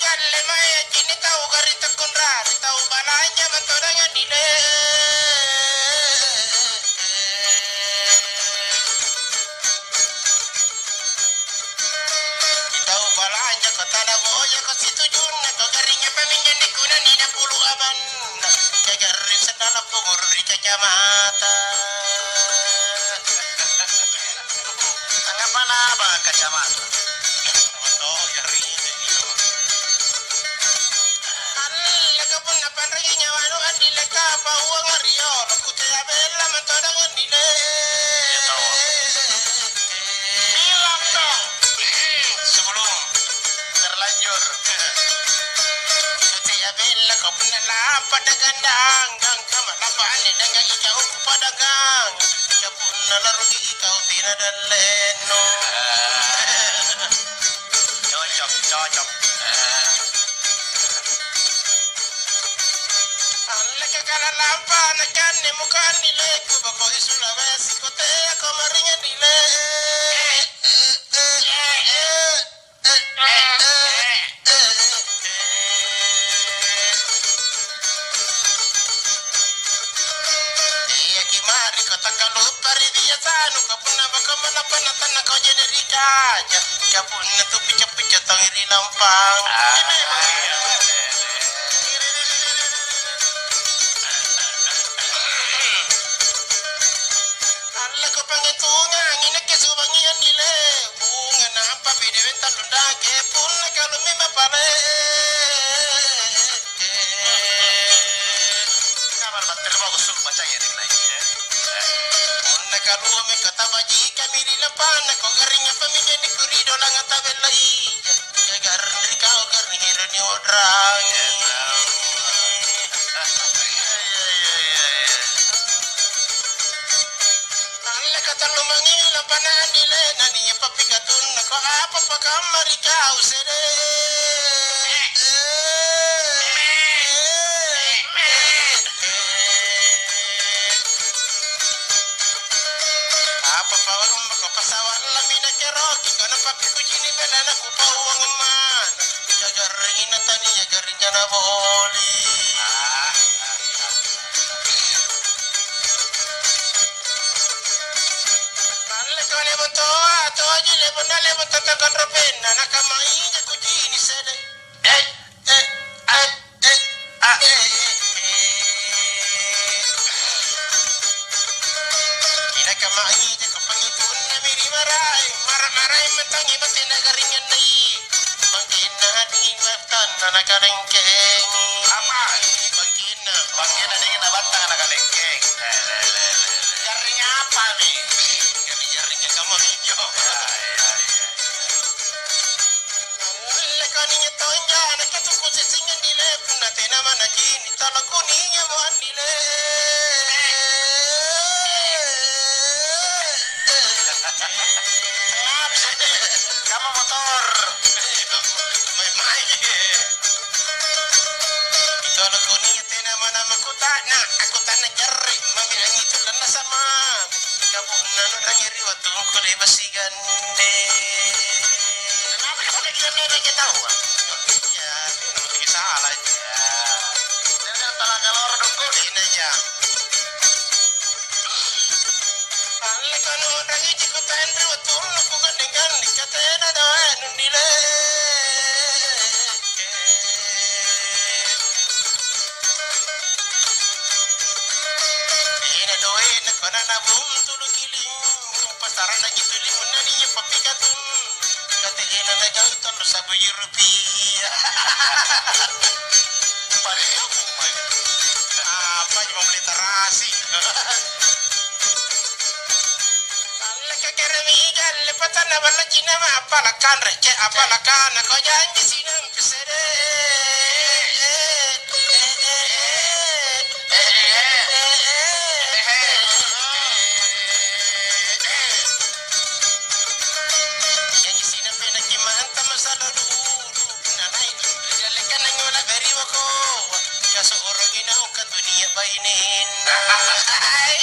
galle maya kini tahu gari tekunrar tahu balanya mentodanya dile. Tahu balanya kota boya kau situ juna kau garinya paminyan di kuna di dapulu aman. Kagarin sedala punggur di kacamata. Tanggapan apa kacamata? Oh, garinya itu. Allah kapun napan ragi nyawanu adile ka bawa ngario kutia bella mentodang adile. Bilang dong sebelum terlanjur. Kutia bella kapun lampa dagandang gang kama lapane dengan ikaw padagang. Kapun nalarugi ikaw tinadaleno. Cocok. Allah kakala lampa nakan ni muka nile kubako Sulawesi kote ako marinya nile. Iya kimari kota kalau pari dia sanu kapuna baka malapan at nakaw jadi rikaja kapuna tu pica-pica tangiri lampang. Allah ko pangitunga nginak ke subangian dile bunga na papidiwenta dundake punna kalau mima pare. Kamar bater bagus bacanya di naik. Punna kalau me kata baji kami di lapan ko garinya pamilya di kurido lang ang tabelay gagar dari kau garni hero ni odrang. Allah kata lumangi lapanan dile naniya papigatun ko apa pa kamari kau sere. Apa pa rumah ko pasawan lamina keroki ko na papikujini belana ko pa uang man gagarin na taniya garinya na boli. Allah ko le boto ato aji le bona le boto takan rapena nakamainya kujini sede. Ina kamaija ko pangitun na biri maray maray matangi batin na garingan na bangkin na di batan na nakalengkeng. Apa? Bangkin na Dingin na bata na kalengkeng. garing apa nih? Garing kamamijo. Wala ka niya tonja nakatuko sa singan nila punate naman na kini talago niya mo nila. Kamu motor. May ito na ko niya tinaman na makutana ako na jari mabilang ito lang na sama kapunan na nangiri watong kulay basigan de. Kenapa kamu tidak mereka tahu? Ya, ini tiga salah aja. Jangan talaga lor dong kau di. Ini aja. Allah kanu orang iji ko tandri watong naku gandengan dikatena doan nundile. Ina doen ko na nabum tulugiling pasaran na gituling mo na niya papikatun katiin na nagawin lo sa buyi rupiah. Pareho po may. Apa yung mga literasi? Allah kakaramigan lepatan na bala jinama apalakan rece apalakan ako janji sinang pesere. Janji sinang penakiman tama sa lulu nanay lidalikan na nyola beri wako kaso orong inaw ka dunia bainin. Ay